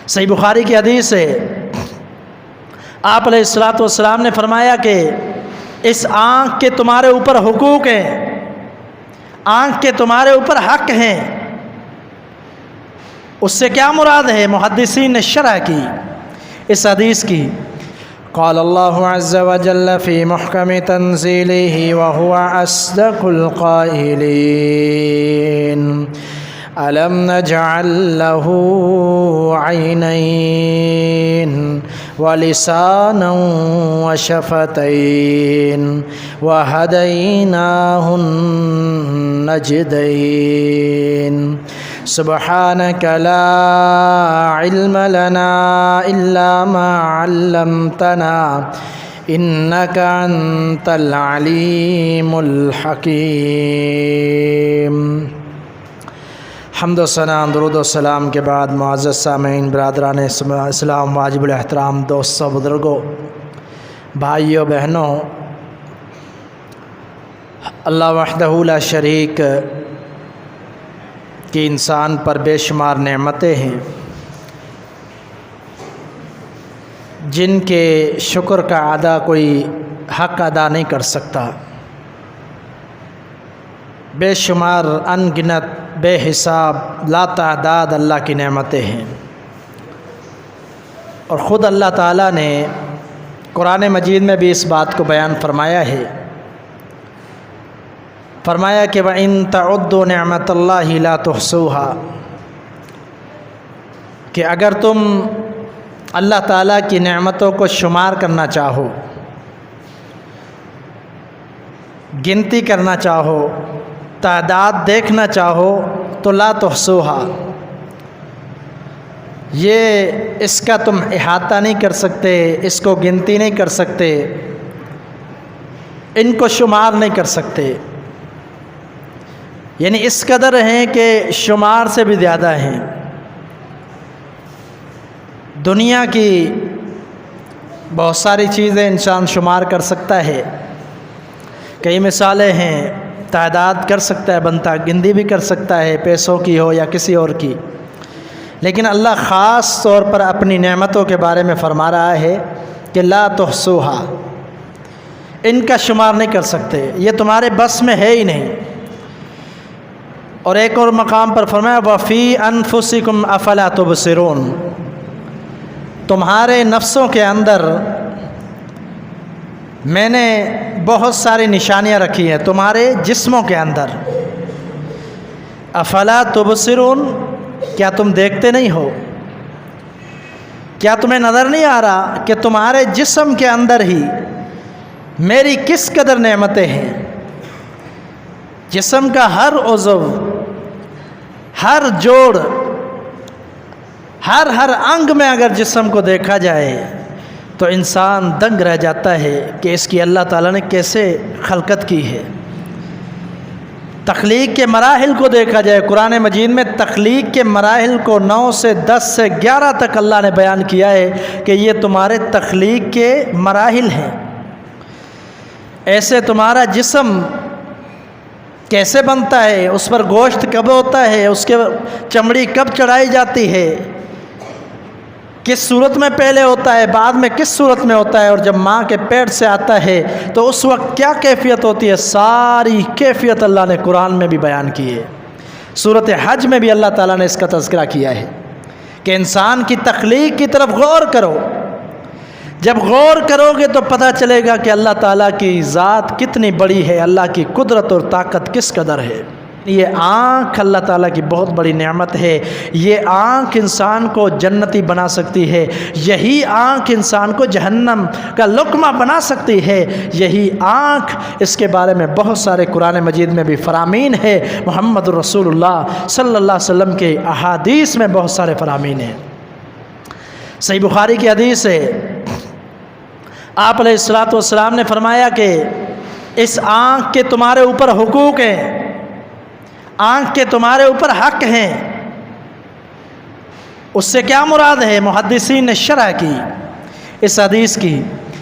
صحیح بخاری کی حدیث ہے، آپ علیہ الصلوۃ والسلام نے فرمایا کہ اس آنکھ کے تمہارے اوپر حقوق ہیں، آنکھ کے تمہارے اوپر حق ہیں۔ اس سے کیا مراد ہے؟ محدثین نے شرح کی اس حدیث کی۔ قال اللہ عز وجل فی محکم تنزیلہ وہو اصدق القائلین ألم نجعل له عينين ولسانا وشفتين وهديناه النجدين سبحانك لا علم لنا إلا ما علمتنا إنك أنت العليم الحكيم۔ حمد و ثنا، درود و سلام کے بعد معزز سامعین، برادران اسلام، واجب الاحترام دوستوں، بزرگوں، بھائیوں، بہنوں، اللہ وحدہ لا شریک کی انسان پر بے شمار نعمتیں ہیں جن کے شکر کا کوئی حق ادا نہیں کر سکتا۔ بے شمار، ان گنت، بے حساب، لا تعداد اللہ کی نعمتیں ہیں، اور خود اللہ تعالیٰ نے قرآن مجید میں بھی اس بات کو بیان فرمایا ہے۔ فرمایا کہ وَإِن تَعُدُّوا نِعْمَةَ اللَّهِ لَا تُحْصُوهَا، کہ اگر تم اللہ تعالیٰ کی نعمتوں کو شمار کرنا چاہو، گنتی کرنا چاہو، تعداد دیکھنا چاہو تو لا تحصوہا، یہ اس کا تم احاطہ نہیں کر سکتے، اس کو گنتی نہیں کر سکتے، ان کو شمار نہیں کر سکتے، یعنی اس قدر ہیں کہ شمار سے بھی زیادہ ہیں۔ دنیا کی بہت ساری چیزیں انسان شمار کر سکتا ہے، کئی مثالیں ہیں، تعداد کر سکتا ہے بنتا، گنتی بھی کر سکتا ہے، پیسوں کی ہو یا کسی اور کی، لیکن اللہ خاص طور پر اپنی نعمتوں کے بارے میں فرما رہا ہے کہ لا تحصوہا، ان کا شمار نہیں کر سکتے، یہ تمہارے بس میں ہے ہی نہیں۔ اور ایک اور مقام پر فرمایا وَفِي أَنفُسِكُمْ أَفَلَا تُبْصِرُونَ، تمہارے نفسوں کے اندر میں نے بہت ساری نشانیاں رکھی ہیں، تمہارے جسموں کے اندر۔ افلا تبصرون، کیا تم دیکھتے نہیں ہو؟ کیا تمہیں نظر نہیں آ رہا کہ تمہارے جسم کے اندر ہی میری کس قدر نعمتیں ہیں؟ جسم کا ہر عضو، ہر جوڑ، ہر انگ میں اگر جسم کو دیکھا جائے تو انسان دنگ رہ جاتا ہے کہ اس کی اللہ تعالیٰ نے کیسے خلقت کی ہے۔ تخلیق کے مراحل کو دیکھا جائے، قرآن مجید میں تخلیق کے مراحل کو 9 سے 10 سے 11 تک اللہ نے بیان کیا ہے کہ یہ تمہارے تخلیق کے مراحل ہیں۔ ایسے تمہارا جسم کیسے بنتا ہے، اس پر گوشت کب ہوتا ہے، اس کے چمڑی کب چڑھائی جاتی ہے، کس صورت میں پہلے ہوتا ہے، بعد میں کس صورت میں ہوتا ہے، اور جب ماں کے پیٹ سے آتا ہے تو اس وقت کیا کیفیت ہوتی ہے، ساری کیفیت اللہ نے قرآن میں بھی بیان کی ہے۔ سورۃ حج میں بھی اللہ تعالیٰ نے اس کا تذکرہ کیا ہے کہ انسان کی تخلیق کی طرف غور کرو، جب غور کرو گے تو پتہ چلے گا کہ اللہ تعالیٰ کی ذات کتنی بڑی ہے، اللہ کی قدرت اور طاقت کس قدر ہے۔ یہ آنکھ اللہ تعالیٰ کی بہت بڑی نعمت ہے، یہ آنکھ انسان کو جنتی بنا سکتی ہے، یہی آنکھ انسان کو جہنم کا لقمہ بنا سکتی ہے، یہی آنکھ، اس کے بارے میں بہت سارے قرآن مجید میں بھی فرامین ہے، محمد رسول اللہ صلی اللہ علیہ وسلم کے احادیث میں بہت سارے فرامین ہیں۔ صحیح بخاری کی حدیث ہے، آپ علیہ الصلوۃ والسلام نے فرمایا کہ اس آنکھ کے تمہارے اوپر حقوق ہیں، آنکھ کے تمہارے اوپر حق ہیں۔ اس سے کیا مراد ہے؟ محدثین نے شرح کی اس حدیث کی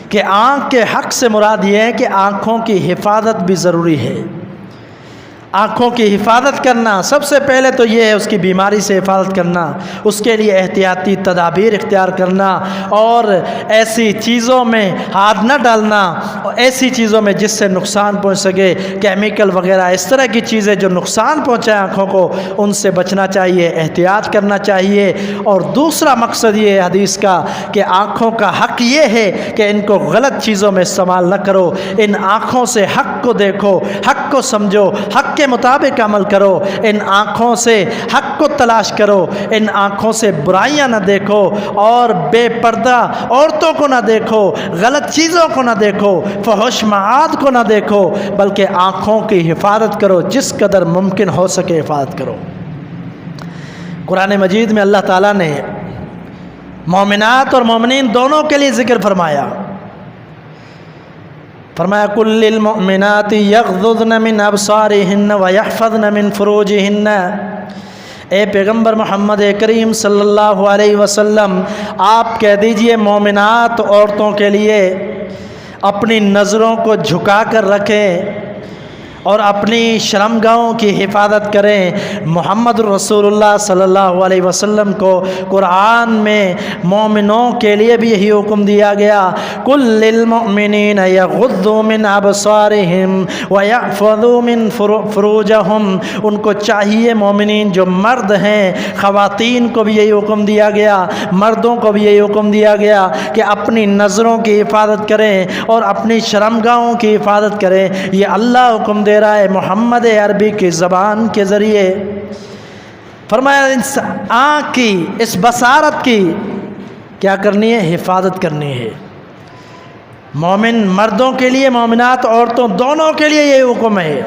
کہ آنکھ کے حق سے مراد یہ ہے کہ آنکھوں کی حفاظت بھی ضروری ہے، आँखों की हिफाजत करना, सबसे पहले तो ये है उसकी बीमारी से हिफाजत करना, उसके लिए एहतियाती तदाबीर इख्तियार करना और ऐसी चीज़ों में हाथ न डालना और ऐसी चीज़ों में जिससे नुकसान पहुंच सके, केमिकल वगैरह इस तरह की चीज़ें जो नुकसान पहुंचाएं आँखों को, उनसे बचना चाहिए, एहतियात करना चाहिए। और दूसरा मकसद ये है हदीस का कि आँखों का हक़ ये है कि इनको गलत चीज़ों में इस्तेमाल न करो, इन आँखों से हक़ को देखो, हक़ को समझो, हक़ के मुताबिक अमल करो, इन आँखों से हक़ को तलाश करो, इन आँखों से बुराइयां न देखो और बेपर्दा औरतों को न देखो, गलत चीज़ों को न देखो, फहश मआद को न देखो, बल्कि आँखों की हिफाजत करो, जिस कदर मुमकिन हो सके हिफाजत करो। कुरान मजीद में अल्लाह ताला ने मोमिनात और मोमिनीन दोनों के लिए ज़िक्र फरमाया कुल्लिल मुमिनाति यग़्ज़ुज़्न मिन अबसारिहिन्न व यहफ़ज़्न मिन फ़ुरूजिहिन्न। ए पैगम्बर मोहम्मद करीम सल्लल्लाहु अलैहि वसल्लम, आप कह दीजिए मोमिनात औरतों के लिए अपनी नज़रों को झुका कर रखें और अपनी शर्मगाहों की हिफाजत करें। मोहम्मद रसूलुल्लाह सल्लल्लाहु अलैहि वसल्लम को कुरान में मोमिनों के लिए भी यही हुक्म दिया गया, कुल्लिल मुमिनीना यग़ुद्दू मिन अबसारिहिम व यहफ़ज़ू मिन फ़ुरूजहुम। उनको चाहिए, मोमिनीन जो मर्द हैं, ख़वातीन को भी यही हुक्म दिया गया, मर्दों को भी यही हुक्म दिया गया कि अपनी नज़रों की हिफाजत करें और अपनी शर्मगाहों की हिफाजत करें। ये अल्लाह हुक्म दे रहा है मोहम्मद अरबी की ज़बान के ज़रिए। फरमाया इस आँख की, इस बसारत की क्या करनी है? हिफाजत करनी है। मोमिन मर्दों के लिए, मोमिनात औरतों दोनों के लिए ये हुक्म है।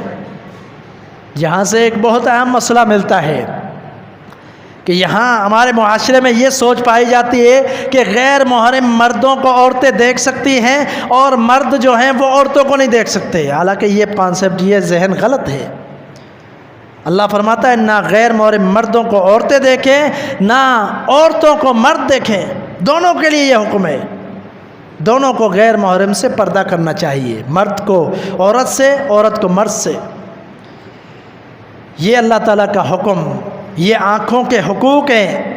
यहाँ से एक बहुत अहम मसला मिलता है कि यहाँ हमारे मुआशरे में ये सोच पाई जाती है कि गैर मुहर्रम मर्दों को औरतें देख सकती हैं और मर्द जो हैं वो औरतों को नहीं देख सकते। हालांकि ये कॉन्सेप्ट, ये जहन गलत है। अल्लाह फरमाता है ना गैर मुहर्रम मर्दों को औरतें देखें, ना औरतों को मर्द देखें, दोनों के लिए ये हुक्म है। दोनों को गैर मुहर्रम से पर्दा करना चाहिए, मर्द को औरत से, औरत को मर्द से। ये अल्लाह ताला का हुक्म, ये आँखों के हुकूक हैं।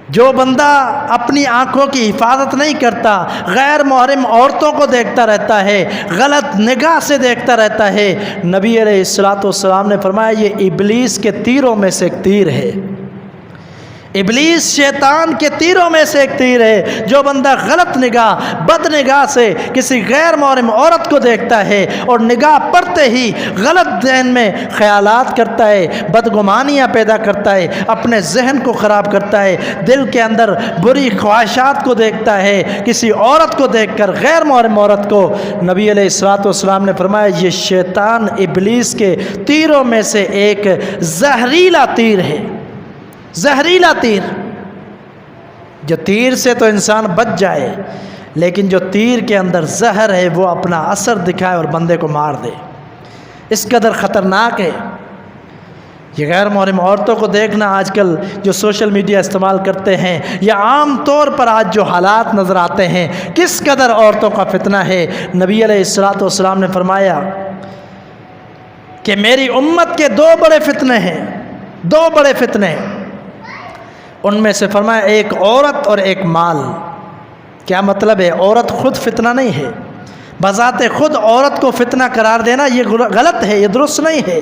जो बंदा अपनी आँखों की हिफाजत नहीं करता, गैर मुहर्रम औरतों को देखता रहता है, गलत निगाह से देखता रहता है, नबी अलैहिस्सलातु वस्सलाम ने फरमाया ये इब्लीस के तीरों में से एक तीर है। इब्लीस शैतान के तीरों में से एक तीर है। जो बंदा गलत निगाह, बद निगाह से किसी गैर मुहर्रम औरत को देखता है और निगाह पड़ते ही गलत जहन में ख्यालात करता है, बदगुमानियाँ पैदा करता है, अपने जहन को ख़राब करता है, दिल के अंदर बुरी ख्वाहिशात को देखता है, किसी औरत को देखकर, गैर मुहर्रम औरत को, नबी अलैहिस्सलातु वस्सलाम ने फरमाया ये शैतान इब्लीस के तीरों में से एक जहरीला तीर है। जहरीला तीर, जो तीर से तो इंसान बच जाए, लेकिन जो तीर के अंदर जहर है वो अपना असर दिखाए और बंदे को मार दे, इस कदर ख़तरनाक है। ये गैर मुहर्रम औरतों को देखना, आजकल जो सोशल मीडिया इस्तेमाल करते हैं या आम तौर पर आज जो हालात नज़र आते हैं, किस कदर औरतों का फितना है। नबी अलैहिस्सलातु वस्सलाम ने फरमाया कि मेरी उम्मत के दो बड़े फितने हैं, दो बड़े फितने। उनमें से फरमाया एक औरत और एक माल। क्या मतलब है? औरत खुद फितना नहीं है, बज़ाते खुद औरत को फितना करार देना ये गलत है, ये दुरुस्त नहीं है,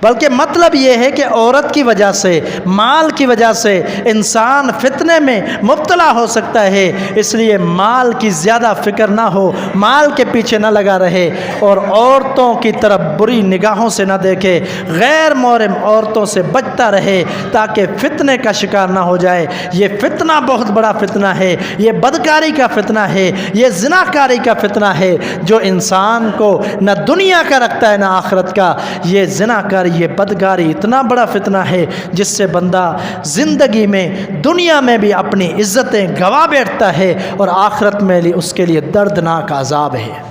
बल्कि मतलब ये है कि औरत की वजह से, माल की वजह से इंसान फितने में मुब्तला हो सकता है। इसलिए माल की ज़्यादा फ़िक्र ना हो, माल के पीछे ना लगा रहे और औरतों की तरफ बुरी निगाहों से ना देखे, गैर मुहर्रम औरतों से बचता रहे ताकि फितने का शिकार ना हो जाए। ये फितना बहुत बड़ा फितना है, ये बदकारी का फितना है, ये ज़िनाकारी का फितना है जो इंसान को न दुनिया का रखता है न आखिरत का। ये ज़िनाकारी, ये बदकारी इतना बड़ा फितना है जिससे बंदा ज़िंदगी में, दुनिया में भी अपनी इज़्ज़तें गवा बैठता है और आखिरत में भी उसके लिए दर्दनाक अज़ाब है।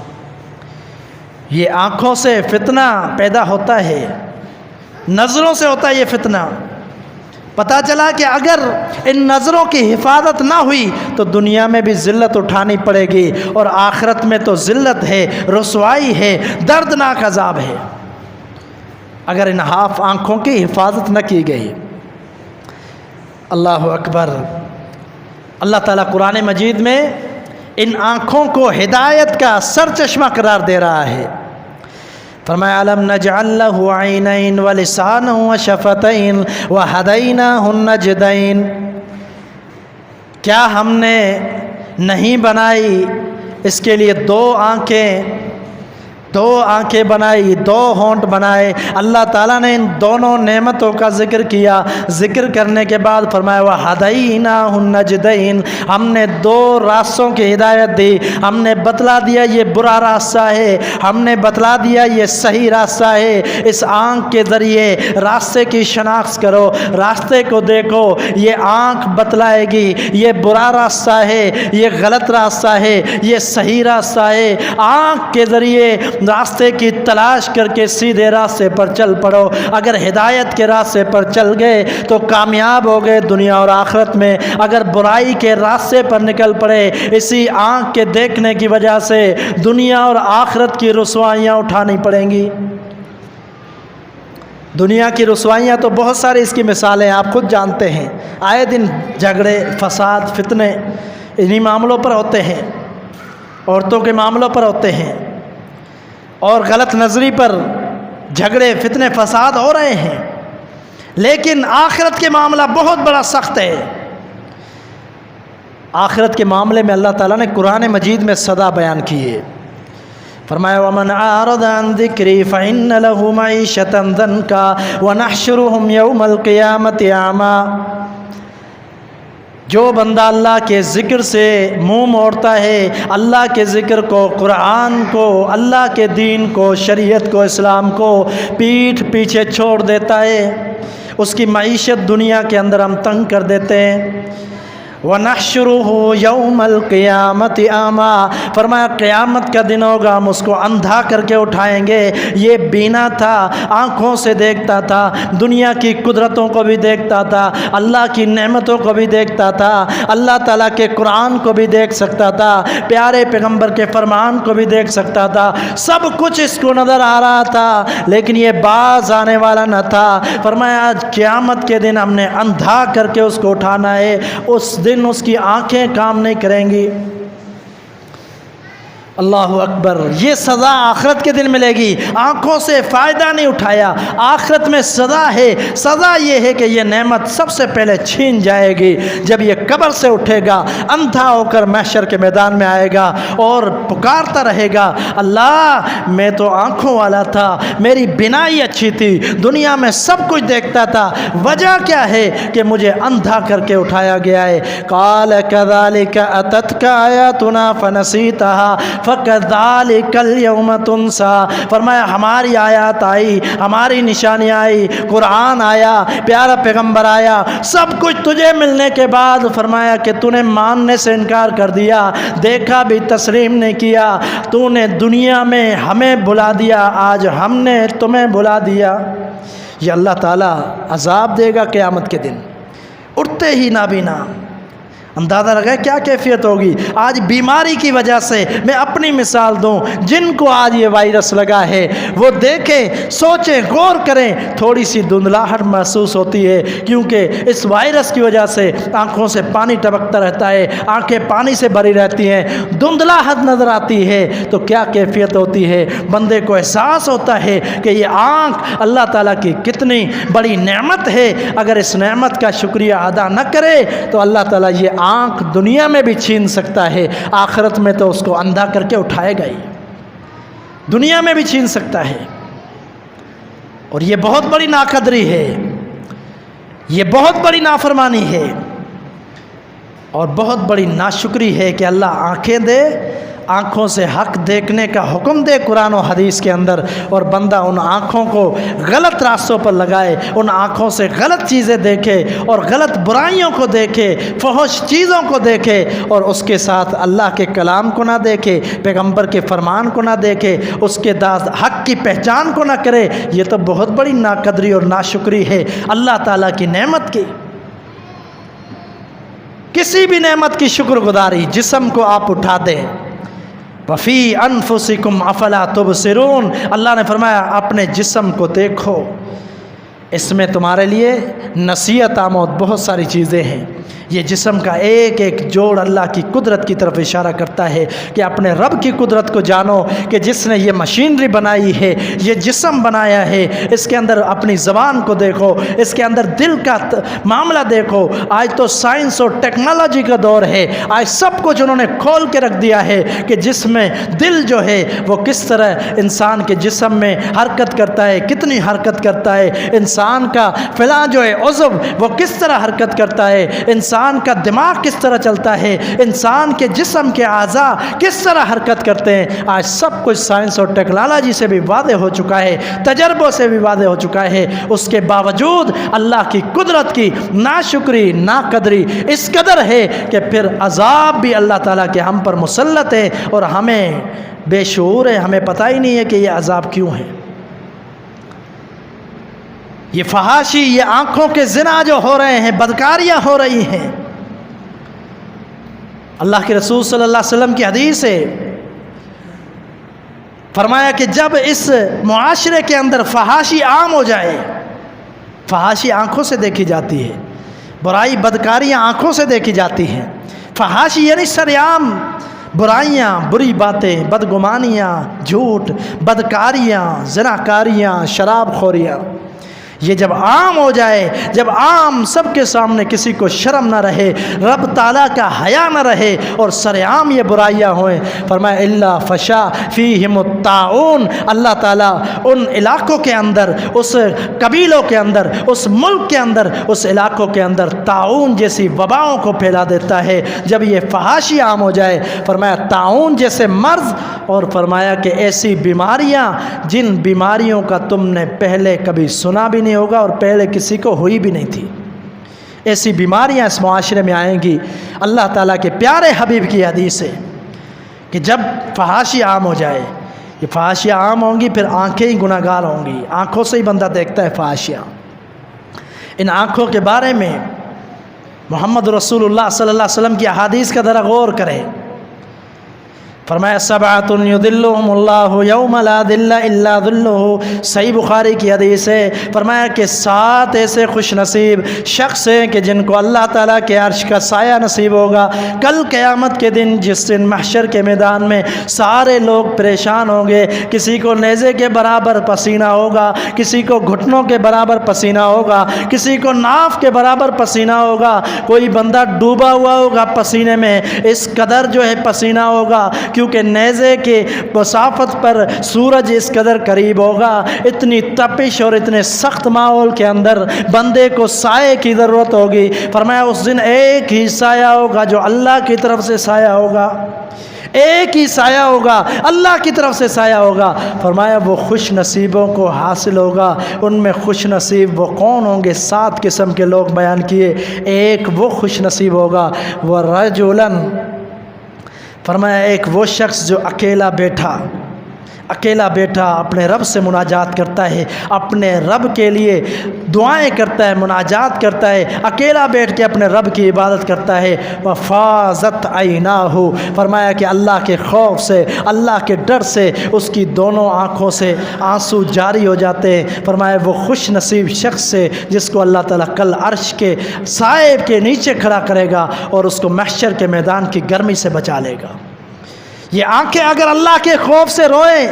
ये आँखों से फितना पैदा होता है, नज़रों से होता है ये फितना। पता चला कि अगर इन नज़रों की हिफाजत ना हुई तो दुनिया में भी ज़िल्लत उठानी पड़ेगी और आखिरत में तो ज़िल्लत है, रुसवाई है, दर्दनाक अज़ाब है। اگر ان ہاف آنکھوں کی حفاظت نہ کی گئی۔ اللہ اکبر۔ اللہ تعالیٰ قرآن مجید میں ان آنکھوں کو ہدایت کا سرچشمہ قرار دے رہا ہے۔ فرمایا الم نجعل لہ عینین ولسانا وشفتین وہدیناہ النجدین، کیا ہم نے نہیں بنائی اس کے لیے دو آنکھیں بنائی، دو ہونٹ بنائے۔ اللہ تعالیٰ نے ان دونوں نعمتوں کا ذکر کیا، ذکر کرنے کے بعد فرمایا وَہَدَيْنَاهُ النَّجْدَيْن، ہم نے دو راستوں کی ہدایت دی۔ ہم نے بتلا دیا یہ برا راستہ ہے، ہم نے بتلا دیا یہ صحیح راستہ ہے۔ اس آنکھ کے ذریعے راستے کی شناخت کرو، راستے کو دیکھو، یہ آنکھ بتلائے گی یہ برا راستہ ہے، یہ غلط راستہ ہے، یہ صحیح راستہ ہے۔ آنکھ کے ذریعے راستے کی تلاش کر کے سیدھے راستے پر چل پڑو۔ اگر ہدایت کے راستے پر چل گئے تو کامیاب ہو گئے دنیا اور آخرت میں، اگر برائی کے راستے پر نکل پڑے اسی آنکھ کے دیکھنے کی وجہ سے دنیا اور آخرت کی رسوائیاں اٹھانی پڑیں گی۔ دنیا کی رسوائیاں تو بہت ساری اس کی مثالیں آپ خود جانتے ہیں، آئے دن جھگڑے، فساد، فتنے انہی معاملوں پر ہوتے ہیں، عورتوں کے معاملوں پر ہوتے ہیں، اور غلط نظری پر جھگڑے، فتنے، فساد ہو رہے ہیں۔ لیکن آخرت کے معاملہ بہت بڑا سخت ہے۔ آخرت کے معاملے میں اللہ تعالیٰ نے قرآن مجید میں سزا بیان کی ہے۔ فرمایا وَمَنْ أَعْرَضَ عَنْ ذِكْرِي فَإِنَّ لَهُ مَعِيشَةً ضَنْكًا وَنَحْشُرُهُ يَوْمَ الْقِيَامَةِ أَعْمَىٰ، جو بندہ اللہ کے ذکر سے منہ موڑتا ہے، اللہ کے ذکر کو، قرآن کو، اللہ کے دین کو، شریعت کو، اسلام کو پیٹھ پیچھے چھوڑ دیتا ہے، اس کی معیشت دنیا کے اندر ہم تنگ کر دیتے ہیں۔ وَنَحْشُرُهُ يَوْمَ الْقِيَامَةِ أَعْمَىٰ، فرمایا قیامت کا دن ہوگا ہم اس کو اندھا کر کے اٹھائیں گے۔ یہ بینا تھا، آنکھوں سے دیکھتا تھا، دنیا کی قدرتوں کو بھی دیکھتا تھا، اللہ کی نعمتوں کو بھی دیکھتا تھا، اللہ تعالیٰ کے قرآن کو بھی دیکھ سکتا تھا، پیارے پیغمبر کے فرمان کو بھی دیکھ سکتا تھا، سب کچھ اس کو نظر آ رہا تھا، لیکن یہ باز آنے والا نہ تھا۔ فرمایا آج قیامت کے دن ہم نے اندھا کر کے اس کو اٹھانا ہے، اس دن اس کی آنکھیں کام نہیں کریں گی۔ اللہ اکبر۔ یہ سزا آخرت کے دن ملے گی، آنکھوں سے فائدہ نہیں اٹھایا، آخرت میں سزا ہے۔ سزا یہ ہے کہ یہ نعمت سب سے پہلے چھین جائے گی جب یہ قبر سے اٹھے گا، اندھا ہو کر محشر کے میدان میں آئے گا اور پکارتا رہے گا اللہ میں تو آنکھوں والا تھا، میری بینائی اچھی تھی، دنیا میں سب کچھ دیکھتا تھا، وجہ کیا ہے کہ مجھے اندھا کر کے اٹھایا گیا ہے۔ قال كذلك اتتك آیاتنا فنسیتها فَكَذَلِكَ الْيَوْمَ تُنْسَىٰ، فرمایا ہماری آیات آئی، ہماری نشانیاں آئی، قرآن آیا، پیارا پیغمبر آیا، سب کچھ تجھے ملنے کے بعد فرمایا کہ تو نے ماننے سے انکار کر دیا، دیکھا بھی تسلیم نہیں کیا، تو نے دنیا میں ہمیں بلا دیا، آج ہم نے تمہیں بلا دیا۔ یہ اللہ تعالیٰ عذاب دے گا قیامت کے دن، اٹھتے ہی نابینا۔ اندازہ لگائے کیا کیفیت ہوگی۔ آج بیماری کی وجہ سے میں اپنی مثال دوں، جن کو آج یہ وائرس لگا ہے وہ دیکھیں، سوچیں، غور کریں، تھوڑی سی دھندلاہٹ محسوس ہوتی ہے، کیونکہ اس وائرس کی وجہ سے آنکھوں سے پانی ٹپکتا رہتا ہے، آنکھیں پانی سے بھری رہتی ہیں، دھندلاہٹ نظر آتی ہے، تو کیا کیفیت ہوتی ہے۔ بندے کو احساس ہوتا ہے کہ یہ آنکھ اللہ تعالیٰ کی کتنی بڑی نعمت ہے، اگر اس نعمت کا شکریہ ادا نہ کرے تو اللہ تعالیٰ یہ آنکھ دنیا میں بھی چھین سکتا ہے، آخرت میں تو اس کو اندھا کر کے اٹھائے گا ہی، دنیا میں بھی چھین سکتا ہے۔ اور یہ بہت بڑی ناقدری ہے، یہ بہت بڑی نافرمانی ہے، اور بہت بڑی ناشکری ہے کہ اللہ آنکھیں دے، آنکھوں سے حق دیکھنے کا حکم دے قرآن و حدیث کے اندر، اور بندہ ان آنکھوں کو غلط راستوں پر لگائے، ان آنکھوں سے غلط چیزیں دیکھے اور غلط برائیوں کو دیکھے، فحش چیزوں کو دیکھے، اور اس کے ساتھ اللہ کے کلام کو نہ دیکھے، پیغمبر کے فرمان کو نہ دیکھے، اس کے حق کی پہچان کو نہ کرے۔ یہ تو بہت بڑی ناقدری اور ناشکری ہے اللہ تعالیٰ کی نعمت کی۔ کسی بھی نعمت کی شکر گزاری، جسم کو آپ اٹھا دیں، वफ़ी अनफुसिकुम अफला तुबसिरून, अल्लाह ने फरमाया अपने जिस्म को देखो, इसमें तुम्हारे लिए नसीहत आमोद बहुत सारी चीज़ें हैं। ये जिस्म का एक एक जोड़ अल्लाह की कुदरत की तरफ इशारा करता है कि अपने रब की कुदरत को जानो कि जिसने ये मशीनरी बनाई है, ये जिस्म बनाया है, इसके अंदर अपनी ज़बान को देखो, इसके अंदर दिल का मामला देखो। आज तो साइंस और टेक्नोलॉजी का दौर है, आज सब कुछ उन्होंने खोल के रख दिया है कि जिसमें दिल जो है वो किस तरह इंसान के जिस्म में हरकत करता है, कितनी हरकत करता है, इंसान का फ़िलहाल जो है उज़्व वो किस तरह हरकत करता है, इंसान का दिमाग किस तरह चलता है, इंसान के जिस्म के आज़ा किस तरह हरकत करते हैं। आज सब कुछ साइंस और टेक्नोलॉजी से भी वादे हो चुका है, तजर्बों से भी वादे हो चुका है। उसके बावजूद अल्लाह की कुदरत की नाशुक्री नाकदरी इस कदर है कि फिर अज़ाब भी अल्लाह ताला के हम पर मुसल्लत है और हमें बेशऊर है, हमें पता ही नहीं है कि ये अज़ाब क्यों है। ये फहाशी, ये आँखों के ज़िना जो हो रहे हैं, बदकारियाँ हो रही हैं। अल्लाह के रसूल सल्लल्लाहु अलैहि वसल्लम की हदीस है, फरमाया कि जब इस मुआशरे के अंदर फहाशी आम हो जाए, फहाशी आँखों से देखी जाती है, बुराई बदकारियाँ आँखों से देखी जाती हैं। फहाशी यानी सरेआम बुराइयाँ, बुरी बातें, बदगुमानियाँ, झूठ, बदकारियाँ, ज़िनाकारियाँ, शराबखोरियाँ, ये जब आम हो जाए, जब आम सबके सामने किसी को शर्म ना रहे, रब ताला का हया ना रहे और सरेआम ये बुराइयाँ होएं, फरमाया इल्ला फशा फ़ीहिमुत ताऊन, अल्लाह ताला उन इलाक़ों के अंदर, उस कबीलों के अंदर, उस मुल्क के अंदर, उस इलाक़ों के अंदर ताऊन जैसी वबाओं को फैला देता है। जब ये फहाशी आम हो जाए, फरमाया ताऊन जैसे मर्ज़, और फरमाया कि ऐसी बीमारियाँ जिन बीमारियों का तुमने पहले कभी सुना भी नहीं होगा और पहले किसी को हुई भी नहीं थी, ऐसी बीमारियां इस मुआशरे में आएंगी। अल्लाह ताला के प्यारे हबीब की हदीस है कि जब फहाशी आम हो जाए, ये फहाशियाँ आम होंगी, फिर आंखें ही गुनाहगार होंगी, आंखों से ही बंदा देखता है फहाशियाँ। इन आँखों के बारे में मोहम्मद रसूलुल्लाह सल्लल्लाहु अलैहि वसल्लम की अहादीस का ज़रा गौर करें। फरमाया सबअतुन युदिल्लुहुमुल्लाहु यौमा ला दिल्ला इल्ला दिल्लुहु, सही बुखारी की हदीस है। फरमाया कि 7 ऐसे खुश नसीब शख्स हैं कि जिनको अल्लाह ताला के अर्श का साया नसीब होगा कल क़यामत के दिन, जिस दिन महशर के मैदान में सारे लोग परेशान होंगे। किसी को नेज़े के बराबर पसीना होगा, किसी को घुटनों के बराबर पसीना होगा, किसी को नाफ के बराबर पसीना होगा, कोई बंदा डूबा हुआ होगा पसीने में, इस कदर जो है पसीना होगा क्योंकि नेज़े के मसाफत पर सूरज इस कदर करीब होगा। इतनी तपिश और इतने सख्त माहौल के अंदर बंदे को साए की ज़रूरत होगी। फरमाया उस दिन एक ही साया होगा जो अल्लाह की तरफ से साया होगा, एक ही साया होगा, अल्लाह की तरफ से साया होगा। फरमाया वो खुश नसीबों को हासिल होगा। उनमें खुश नसीब वो कौन होंगे? 7 किस्म के लोग बयान किए। एक वो खुश नसीब होगा वह रजुलन, फरमाया एक वो शख्स जो अकेला बैठा अपने रब से मुनाजात करता है, अपने रब के लिए दुआएं करता है, मुनाजात करता है, अकेला बैठ के अपने रब की इबादत करता है। वफ़ाज़त ऐनाहु, फरमाया कि अल्लाह के खौफ से, अल्लाह के डर से उसकी दोनों आँखों से आंसू जारी हो जाते हैं। फरमाया वो खुश नसीब शख्स से जिसको अल्लाह ताला कल अर्श के साए के नीचे खड़ा करेगा और उसको महशर के मैदान की गर्मी से बचा लेगा। ये आंखें अगर अल्लाह के खौफ से रोए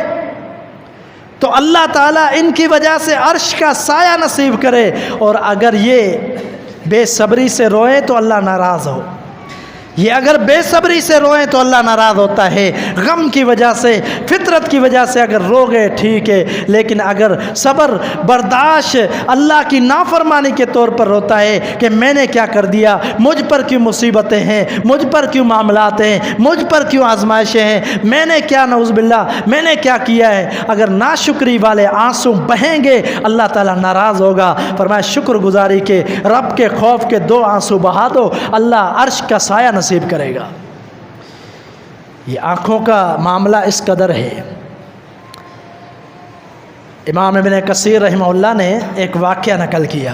तो अल्लाह ताला इनकी वजह से अर्श का साया नसीब करे, और अगर ये बेसब्री से रोए तो अल्लाह नाराज़ हो। ये अगर बेसब्री से रोएं तो अल्लाह नाराज़ होता है। गम की वजह से, फितरत की वजह से अगर रो गए ठीक है, लेकिन अगर सब्र बर्दाश्त अल्लाह की नाफरमानी के तौर पर रोता है कि मैंने क्या कर दिया, मुझ पर क्यों मुसीबतें हैं, मुझ पर क्यों मामलात हैं, मुझ पर क्यों आजमाइशें हैं, मैंने क्या नऊज़ुबिल्लाह मैंने क्या किया है, अगर नाशुक्री वाले आंसू बहेंगे अल्लाह ताला नाराज़ होगा। फरमाया शुक्रगुजारी के, रब के खौफ के 2 आंसू बहा दो, अल्लाह अर्श का साया नसीब करेगा। ये आँखों का मामला इस कदर है। इमाम इब्न कसीर रहमहुल्लाह ने एक वाक़या नकल किया।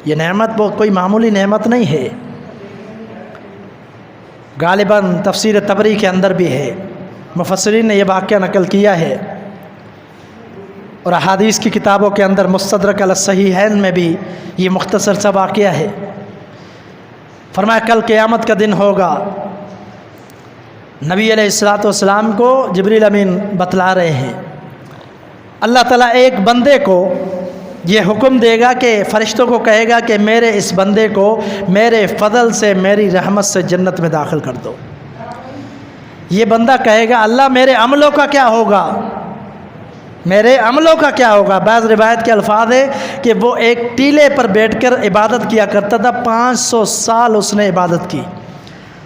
ये नेमत वो कोई मामूली नेमत नहीं है, गालिबन तफसीर तबरी के अंदर भी है। मुफस्सिरीन ने यह वाक़या नकल किया है और अहादीस की किताबों के अंदर मुस्तदरक अल सहीहैन में भी ये मुख्तसर सा वाक़या है। फरमाया कल क़यामत का दिन होगा, नबी अलैहिस्सलातु वस्सलाम को जिब्रील अमीन बतला रहे हैं, अल्लाह ताला एक बंदे को ये हुक्म देगा कि फ़रिश्तों को कहेगा कि मेरे इस बंदे को मेरे फ़ज़ल से, मेरी रहमत से जन्नत में दाखिल कर दो। ये बंदा कहेगा अल्लाह मेरे अमलों का क्या होगा, मेरे अमलों का क्या होगा। बाज़ रिवायत के अल्फाज है कि वो एक टीले पर बैठकर इबादत किया करता था, 500 साल उसने इबादत की।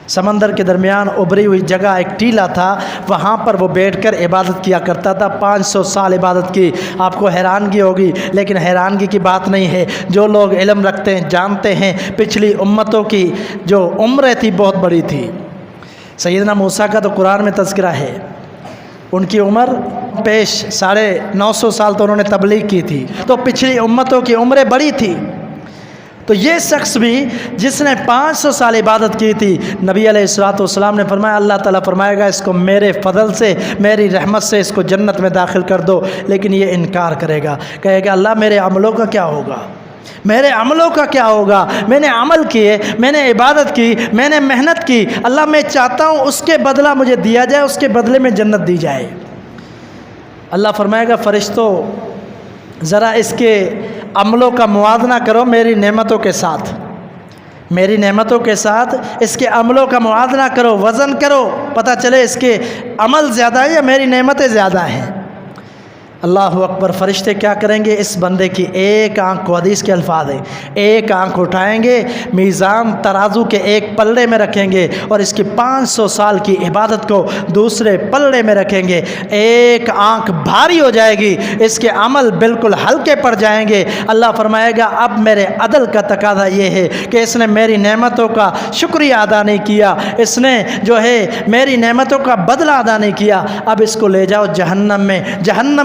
समंदर के दरमियान उभरी हुई जगह एक टीला था, वहाँ पर वो बैठकर इबादत किया करता था, 500 साल इबादत की। आपको हैरानगी होगी, लेकिन हैरानगी की बात नहीं है। जो लोग इल्म रखते हैं जानते हैं पिछली उम्मतों की जो उम्रें थी बहुत बड़ी थी। सैयदना मूसा का तो कुरान में तज़किरा है, उनकी उम्र पेश 950 साल तो उन्होंने तबलीग की थी, तो पिछली उम्मतों की उम्रें बड़ी थी। तो ये शख्स भी जिसने 500 साल इबादत की थी, नबी अलैहिस्सलातु वस्सलाम ने फरमाया अल्लाह ताला फरमाएगा इसको मेरे फ़ज़ल से, मेरी रहमत से इसको जन्नत में दाखिल कर दो। लेकिन ये इनकार करेगा, कहेगा अल्लाह मेरे अमलों का क्या होगा, मेरे अमलों का क्या होगा, मैंने अमल किए, मैंने इबादत की, मैंने मेहनत की, अल्लाह मैं चाहता हूँ उसके बदला मुझे दिया जाए, उसके बदले में जन्नत दी जाए। अल्लाह फरमाएगा फ़रिश्तों ज़रा इसके अमलों का मुआवजा करो मेरी नेमतों के साथ, मेरी नेमतों के साथ इसके अमलों का मुआवजा करो, वज़न करो, पता चले इसके अमल ज़्यादा है या मेरी नेमतें ज़्यादा हैं। अल्लाह अकबर। फ़रिश्ते क्या करेंगे, इस बंदे की एक आँख को, हदीस के अल्फाज है, एक आँख उठाएंगे, मीज़ान तराजू के एक पल्ले में रखेंगे और इसकी 500 साल की इबादत को दूसरे पल्ले में रखेंगे। एक आँख भारी हो जाएगी, इसके अमल बिल्कुल हल्के पड़ जाएंगे। अल्लाह फरमाएगा अब मेरे अदल का तकाज़ा ये है कि इसने मेरी नेमतों का शुक्रिया अदा नहीं किया, इसने जो है मेरी नेमतों का बदला अदा नहीं किया, अब इसको ले जाओ जहन्नम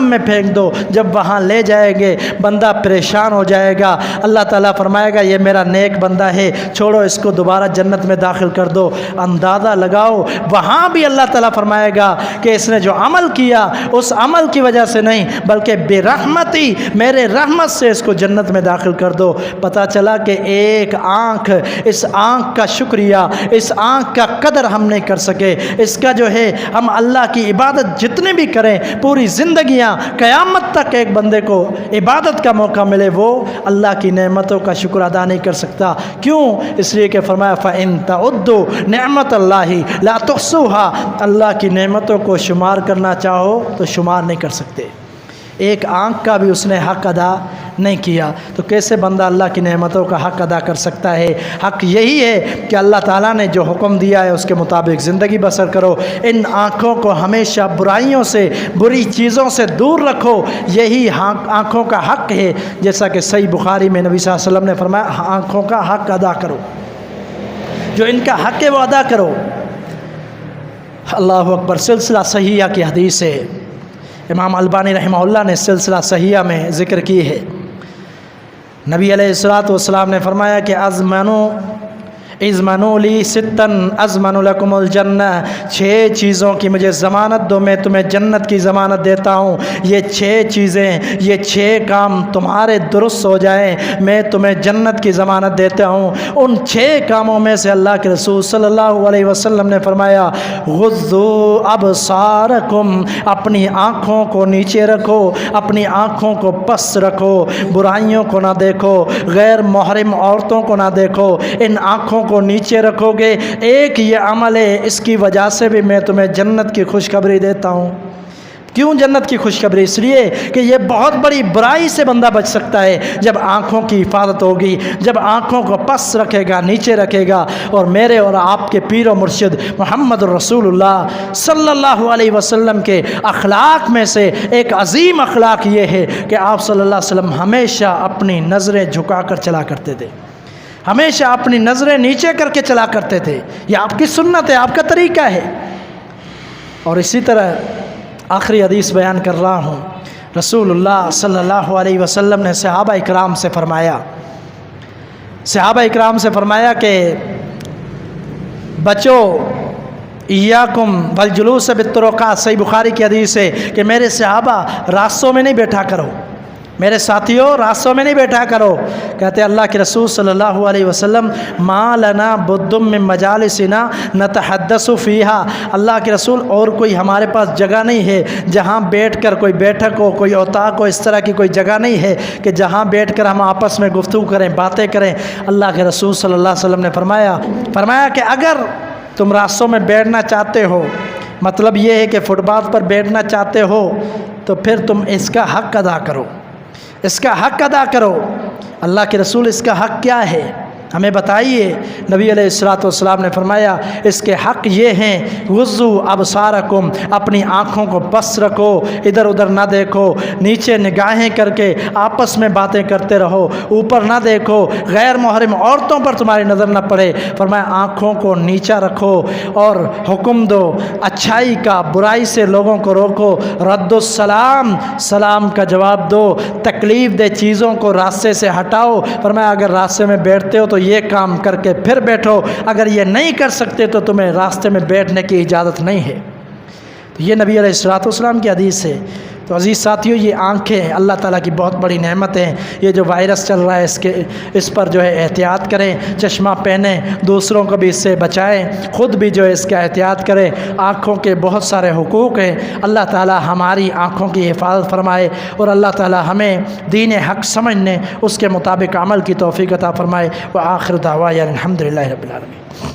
में फेंक दो। जब वहाँ ले जाएंगे बंदा परेशान हो जाएगा। अल्लाह ताला फरमाएगा ये मेरा नेक बंदा है, छोड़ो इसको, दोबारा जन्नत में दाखिल कर दो। अंदाज़ा लगाओ वहाँ भी अल्लाह ताला फरमाएगा कि इसने जो अमल किया उस अमल की वजह से नहीं बल्कि बेरहमती, मेरे रहमत से इसको जन्नत में दाखिल कर दो। पता चला कि एक आँख, इस आँख का शुक्रिया, इस आँख का कदर हम नहीं कर सके। इसका जो है हम अल्लाह की इबादत जितने भी करें, पूरी ज़िंदगियाँ क़यामत तक एक बंदे को इबादत का मौका मिले, वो अल्लाह की नेमतों का शुक्र अदा नहीं कर सकता। क्यों? इसलिए कि फरमाया फ़इन तउद्दु निअमतल्लाहि ला तुहसूहा, अल्लाह की नेमतों को शुमार करना चाहो तो शुमार नहीं कर सकते। एक आँख का भी उसने हक़ अदा नहीं किया, तो कैसे बंदा अल्लाह की नेमतों का हक़ अदा कर सकता है। हक़ यही है कि अल्लाह ताला ने जो हुक्म दिया है उसके मुताबिक ज़िंदगी बसर करो। इन आँखों को हमेशा बुराइयों से, बुरी चीज़ों से दूर रखो, यही आँखों का हक़ है। जैसा कि सही बुखारी में नबी सल्लल्लाहु अलैहि वसल्लम ने फरमाया आँखों का हक़ अदा करो, जो इनका हक़ है वो अदा करो। अल्लाहु अकबर। सिलसिला सहीहा की हदीस है, इमाम अलबानी रहमहुल्लाह ने सिलसिला सहीहा में ज़िक्र की है। नबी अलैहिस्सलातु वस्सलाम ने फरमाया कि इज़्मनु ली सित्तन अज़मनु लकुमुल जन्नह, 6 चीज़ों की मुझे ज़मानत दो, मैं तुम्हें जन्नत की ज़मानत देता हूँ। ये 6 चीज़ें, ये 6 काम तुम्हारे दुरुस्त हो जाएं, मैं तुम्हें जन्नत की ज़मानत देता हूँ। उन 6 कामों में से अल्लाह के रसूल सल्लल्लाहु अलैहि वसल्लम ने फरमाया गुज़्ज़ू अबसारकुम, अपनी आँखों को नीचे रखो, अपनी आँखों को पस्त रखो, बुराइयों को ना देखो, गैर मुहर्रम औरतों को ना देखो, इन आँखों को नीचे रखोगे। एक ये अमल है, इसकी वजह से भी मैं तुम्हें जन्नत की खुशखबरी देता हूँ। क्यों जन्नत की खुशखबरी? इसलिए कि ये बहुत बड़ी बुराई से बंदा बच सकता है जब आँखों की हिफाजत होगी, जब आँखों को पस रखेगा, नीचे रखेगा। और मेरे और आपके पीर व मुर्शिद मोहम्मद रसूलुल्लाह सल्लल्लाहु अलैहि वसल्लम के अखलाक में से एक अजीम अखलाक ये है कि आप सल्लल्लाहु अलैहि वसल्लम हमेशा अपनी नज़रें झुका कर चला करते थे, हमेशा अपनी नज़रें नीचे करके चला करते थे। यह आपकी सुन्नत है, आपका तरीका है। और इसी तरह आखिरी हदीस बयान कर रहा हूँ, रसूलुल्लाह सल्लल्लाहु अलैहि वसल्लम ने सहाबा इकराम से फरमाया कि बच्चों इय्याकुम वल जुलूस बित्तुरुक़ात, सही बुखारी की हदीस है कि मेरे सहाबा रास्तों में नहीं बैठा करो, मेरे साथियों रास्तों में नहीं बैठा करो। कहते अल्लाह के रसूल सल्लल्लाहु अलैहि वसल्लम, मा लना बुद्दुम मिन मजालिसिना नतहद्दसु फ़ीहा, अल्लाह के रसूल और कोई हमारे पास जगह नहीं है जहाँ बैठकर कोई बैठक हो, कोई औताक हो, इस तरह की कोई जगह नहीं है कि जहाँ बैठकर हम आपस में गुफ्तगू करें, बातें करें। अल्लाह के रसूल सल्लल्लाहु अलैहि वसल्लम ने फरमाया कि अगर तुम रास्तों में बैठना चाहते हो, मतलब ये है कि फुटपाथ पर बैठना चाहते हो, तो फिर तुम इसका हक़ अदा करो, इसका हक़ अदा करो। अल्लाह के रसूल इसका हक़ क्या है हमें बताइए। नबी अलैहिस्सलातु वस्सलाम ने फरमाया इसके हक़ ये हैं, गुज़्ज़ू अबसारकुम, अपनी आँखों को बस रखो, इधर उधर ना देखो, नीचे निगाहें करके आपस में बातें करते रहो, ऊपर ना देखो, गैर मुहर्रम औरतों पर तुम्हारी नज़र ना पड़े। फरमाया आँखों को नीचा रखो और हुक्म दो अच्छाई का, बुराई से लोगों को रोको, रद्दुस्सलाम, सलाम का जवाब दो, तकलीफ़ दे चीज़ों को रास्ते से हटाओ। फरमाया अगर रास्ते में बैठते हो तो ये काम करके फिर बैठो, अगर ये नहीं कर सकते तो तुम्हें रास्ते में बैठने की इजाज़त नहीं है। तो ये नबी अलैहिस्सलातु वस्सलाम की हदीस है। तो अज़ीज़ साथियों, ये आँखें अल्लाह ताला की बहुत बड़ी नेमत हैं। ये जो वायरस चल रहा है इस पर जो है एहतियात करें, चश्मा पहनें, दूसरों को भी इससे बचाएं, ख़ुद भी जो है इसका एहतियात करें। आँखों के बहुत सारे हुकूक़ हैं, अल्लाह ताला हमारी आँखों की हिफाजत फरमाए और अल्लाह ताला हमें दीन हक़ समझने उसके मुताबिक अमल की तौफ़ीक़ अता फ़रमाए। व आखिर दावा अल्हम्दुलिल्लाहि रब्बिल आलमीन।